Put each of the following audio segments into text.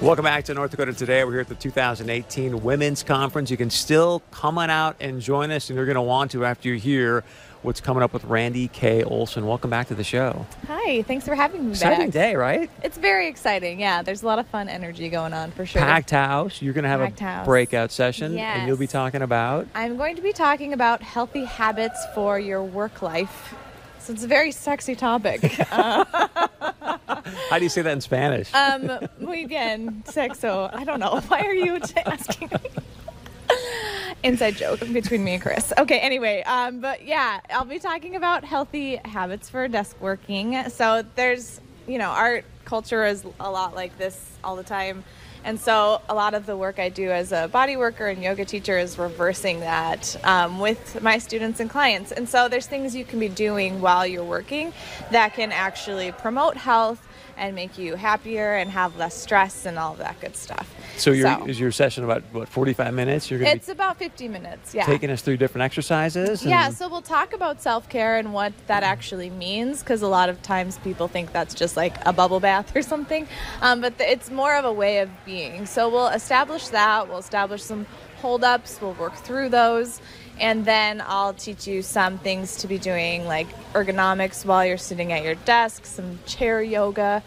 Welcome back to North Dakota Today. We're here at the 2018 Women's Conference. You can still come on out and join us, and you're going to want to after you hear what's coming up with Randy K. Olson. Welcome back to the show. Hi, thanks for having me back. Exciting day, right? It's very exciting, yeah. There's a lot of fun energy going on for sure. Packed house. You're going to have a breakout session, yes. And you'll be talking about? I'm going to be talking about healthy habits for your work life. So it's a very sexy topic. How do you say that in Spanish? Muy bien, sexo. I don't know. Why are you asking me? Inside joke between me and Chris. Okay, anyway, but yeah, I'll be talking about healthy habits for desk working. So there's, our culture is a lot like this all the time. And so a lot of the work I do as a body worker and yoga teacher is reversing that with my students and clients. And so there's things you can be doing while you're working that can actually promote health and make you happier and have less stress and all of that good stuff. So is your session about, 45 minutes? It's about 50 minutes, yeah. Taking us through different exercises? Yeah, so we'll talk about self-care and what that actually means, because a lot of times people think that's just like a bubble bath or something, but it's more of a way of being. So we'll establish that, we'll establish some hold-ups, we'll work through those, and then I'll teach you some things to be doing, like ergonomics while you're sitting at your desk, some chair yoga,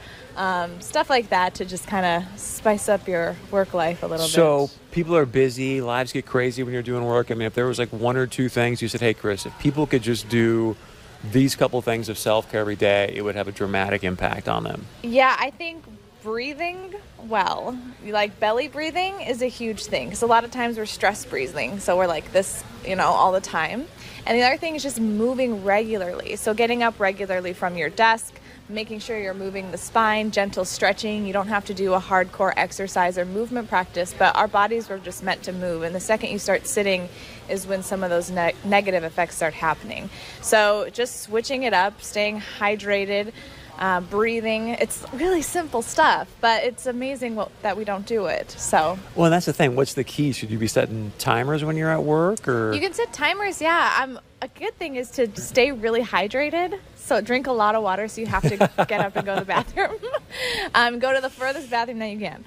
stuff like that to just kind of spice up your work life a little bit. So people are busy, lives get crazy when you're doing work. I mean, if there was like one or two things you said, hey, Chris, if people could just do these couple things of self-care every day, it would have a dramatic impact on them. Yeah, I think breathing well, like belly breathing is a huge thing, because a lot of times we're stress breathing, so we're like this, all the time. And the other thing is just moving regularly, so getting up regularly from your desk, making sure you're moving the spine, gentle stretching. You don't have to do a hardcore exercise or movement practice, but our bodies were just meant to move, and the second you start sitting is when some of those negative effects start happening. So just switching it up, staying hydrated, breathing. It's really simple stuff, but it's amazing that we don't do it. So, well, that's the thing. What's the key? Should you be setting timers when you're at work, or you can set timers? Yeah, a good thing is to stay really hydrated. So drink a lot of water, so you have to get up and go to the bathroom. Go to the furthest bathroom that you can.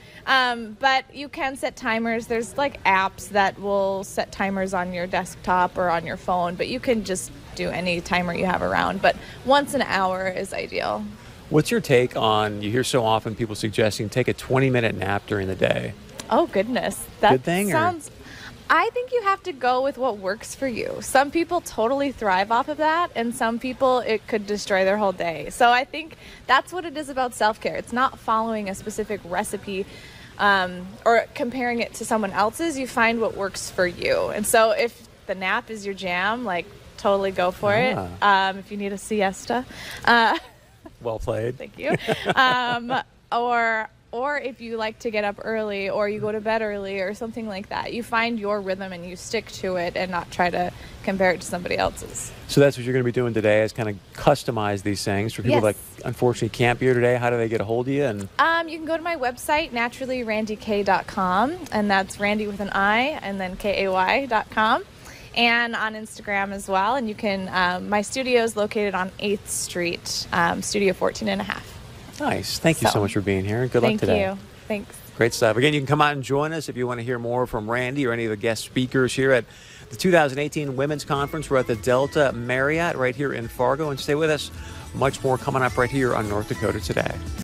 But you can set timers. There's like apps that will set timers on your desktop or on your phone, but you can just do any timer you have around. But once an hour is ideal. What's your take on, you hear so often people suggesting take a 20-minute nap during the day? Oh, goodness. That good thing, sounds... I think you have to go with what works for you. Some people totally thrive off of that, and some people, it could destroy their whole day. So I think that's what it is about self-care. It's not following a specific recipe or comparing it to someone else's. You find what works for you. And so if the nap is your jam, like, totally go for it. If you need a siesta. Well played. Thank you. Or if you like to get up early, or you go to bed early, or something like that. You find your rhythm and you stick to it and not try to compare it to somebody else's. So that's what you're going to be doing today, is kind of customize these things for people that unfortunately can't be here today. How do they get a hold of you? And you can go to my website, naturallyrandyk.com, and that's Randy with an I and then KAY.com. And on Instagram as well. And you can, my studio is located on 8th Street, Studio 14.5. Nice. Thank you so much for being here. Good luck today. Thank you. Thanks. Great stuff. Again, you can come out and join us if you want to hear more from Randy or any of the guest speakers here at the 2018 Women's Conference. We're at the Delta Marriott right here in Fargo. And stay with us. Much more coming up right here on North Dakota Today.